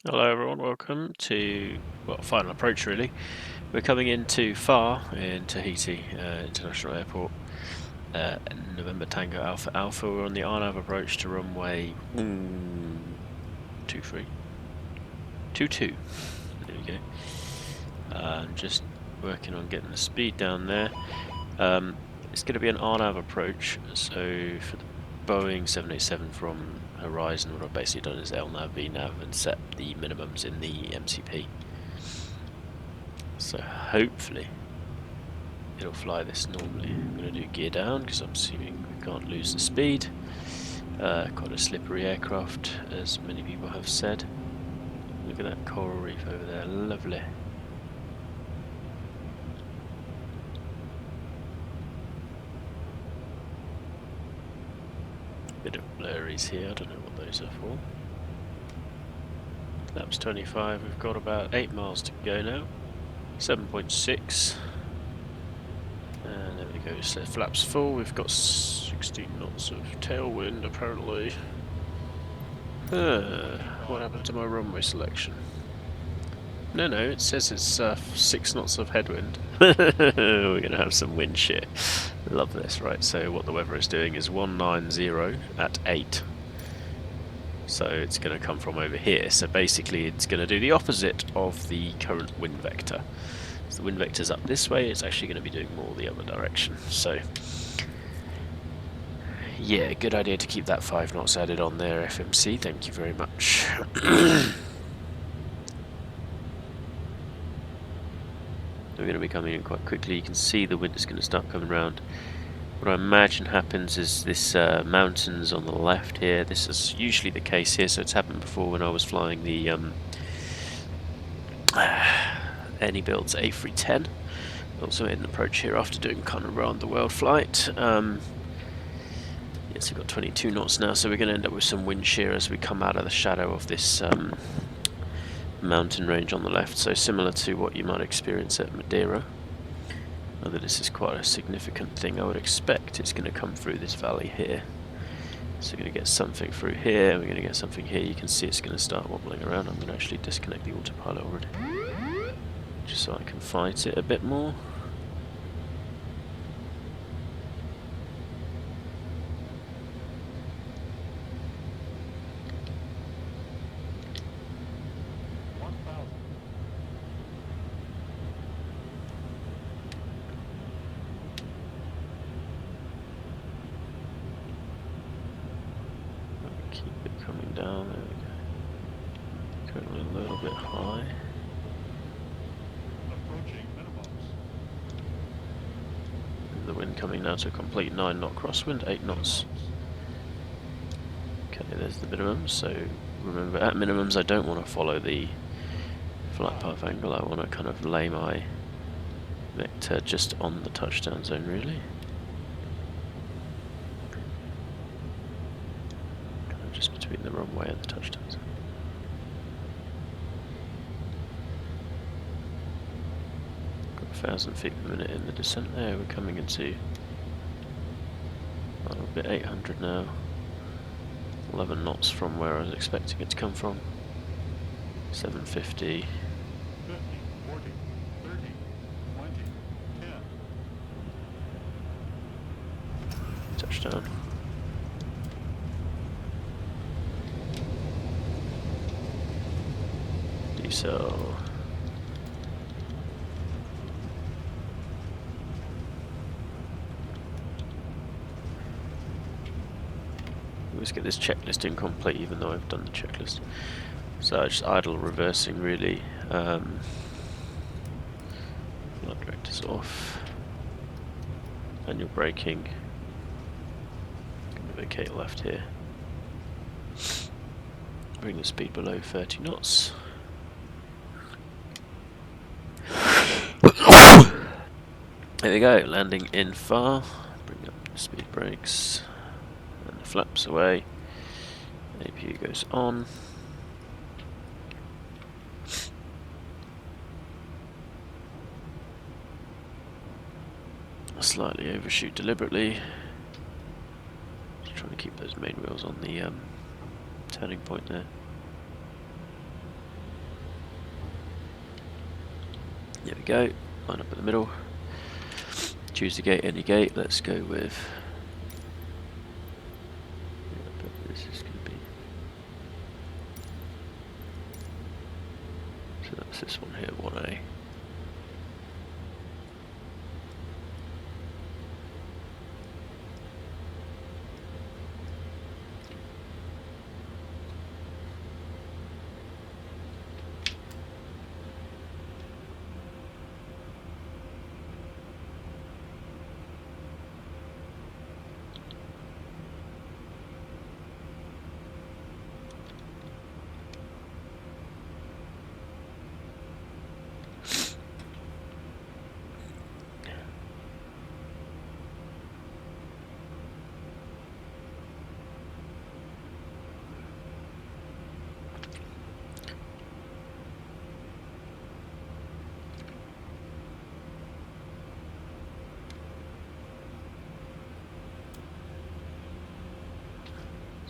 Hello everyone, welcome to, well, final approach really. We're coming into Faaa in Tahiti International Airport. November Tango Alpha Alpha. We're on the RNAV approach to runway 23. 22. There we go. Just working on getting the speed down there. It's going to be an RNAV approach, so for the Boeing 787 from Horizon, what I've basically done is LNAV, VNAV and set the minimums in the MCP. So hopefully it'll fly this normally. I'm going to do gear down because I'm assuming we can't lose the speed. Quite a slippery aircraft, as many people have said. Look at that coral reef over there, lovely. Bit of blurries here, I don't know what those are for. Laps 25, we've got about 8 miles to go now. 7.6. And there we go, so flaps full, we've got 16 knots of tailwind apparently. What happened to my runway selection? No, it says it's 6 knots of headwind. We're going to have some wind shear. Love this, right? So what the weather is doing is 190 at 8. So it's going to come from over here. So basically it's going to do the opposite of the current wind vector. So the wind vector's up this way, it's actually going to be doing more the other direction. So yeah, good idea to keep that 5 knots added on there, FMC. Thank you very much. We're going to be coming in quite quickly. You can see the wind is going to start coming around. What I imagine happens is this mountains on the left here. This is usually the case here, so it's happened before when I was flying the Anybuild's A310. Also made an approach here after doing kind of around the world flight. Yes, we've got 22 knots now, so we're going to end up with some wind shear as we come out of the shadow of this mountain range on the left, so similar to what you might experience at Madeira. Although this is quite a significant thing, I would expect it's going to come through this valley here. So we're going to get something through here, we're going to get something here. You can see it's going to start wobbling around. I'm going to actually disconnect the autopilot already, just so I can fight it a bit more. Keep it coming down, there we go. Currently a little bit high. The wind coming now to a complete 9 knot crosswind, 8 knots. Okay, there's the minimum, so remember at minimums I don't want to follow the flight path angle, I want to kind of lay my vector just on the touchdown zone really. Kind of just between the runway and the touchdown zone. Got 1,000 feet per minute in the descent there, we're coming into a little bit 800 now. 11 knots from where I was expecting it to come from. 750. 50, 40, 30, 20, 10. Touchdown. Decel. Always get this checklist incomplete even though I've done the checklist. So just idle reversing really. Flight director's off. Manual braking. Gonna vacate left here. Bring the speed below 30 knots. There we go, landing in Faaa. Bring up the speed brakes. And the flaps away. APU goes on. Slightly overshoot deliberately. Just trying to keep those main wheels on the turning point there. There we go, line up in the middle. Choose the gate, any gate. Let's go with. Yeah, but this is going to be. So that's this one here, 1A.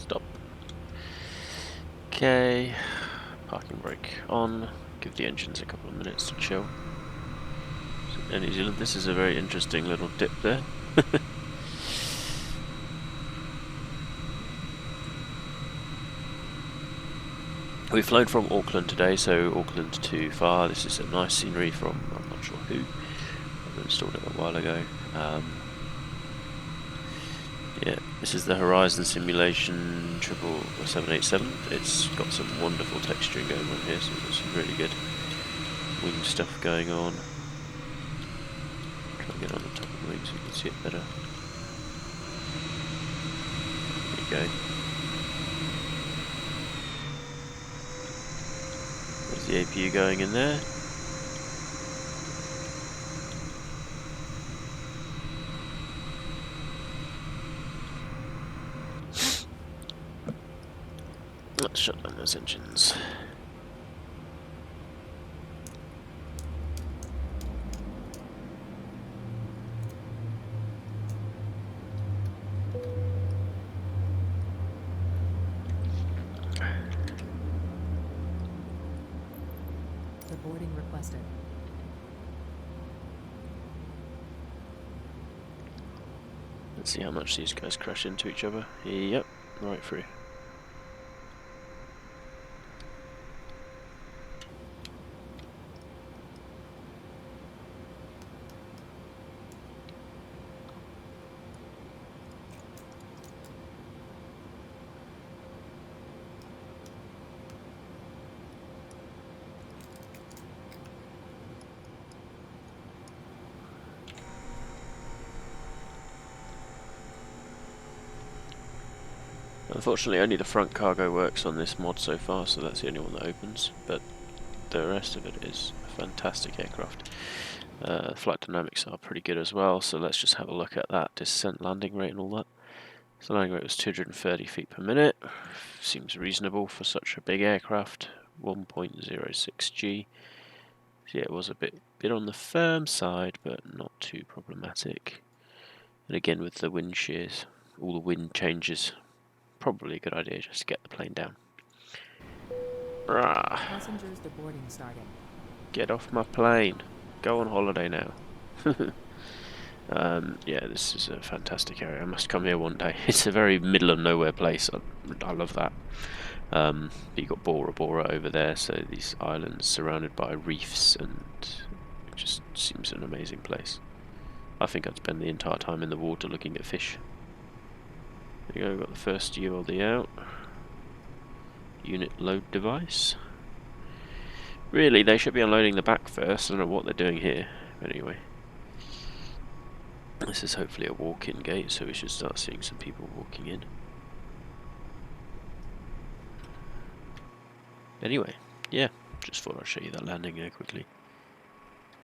Stop. Okay, parking brake on. Give the engines a couple of minutes to chill. So Air New Zealand, this is a very interesting little dip there. We've flown from Auckland today, so Auckland to Faaa. This is a nice scenery from, I'm not sure who. I installed it a while ago. Yeah, this is the Horizon Simulation 787. It's got some wonderful texturing going on here, so we've got some really good wing stuff going on. Try and get on the top of the wing so you can see it better. There you go. There's the APU going in there. Let's shut down those engines. Boarding requested. Let's see how much these guys crash into each other. Yep, right through. Unfortunately, only the front cargo works on this mod so far, so that's the only one that opens, but the rest of it is a fantastic aircraft. Flight dynamics are pretty good as well, so let's just have a look at that descent landing rate and all that. So landing rate was 230 feet per minute, seems reasonable for such a big aircraft, 1.06 G. So yeah, it was a bit on the firm side, but not too problematic. And again with the wind shears, all the wind changes, probably a good idea just to get the plane down. Rah. Passengers to boarding starting. Get off my plane. Go on holiday now. Yeah, this is a fantastic area. I must come here one day. It's a very middle of nowhere place. I love that. But you've got Bora Bora over there, so these islands surrounded by reefs, and it just seems an amazing place. I think I'd spend the entire time in the water looking at fish. There you go, we've got the first ULD out. Unit load device. Really, they should be unloading the back first. I don't know what they're doing here. But anyway. This is hopefully a walk-in gate, so we should start seeing some people walking in. Anyway, yeah, just thought I'd show you that landing there quickly.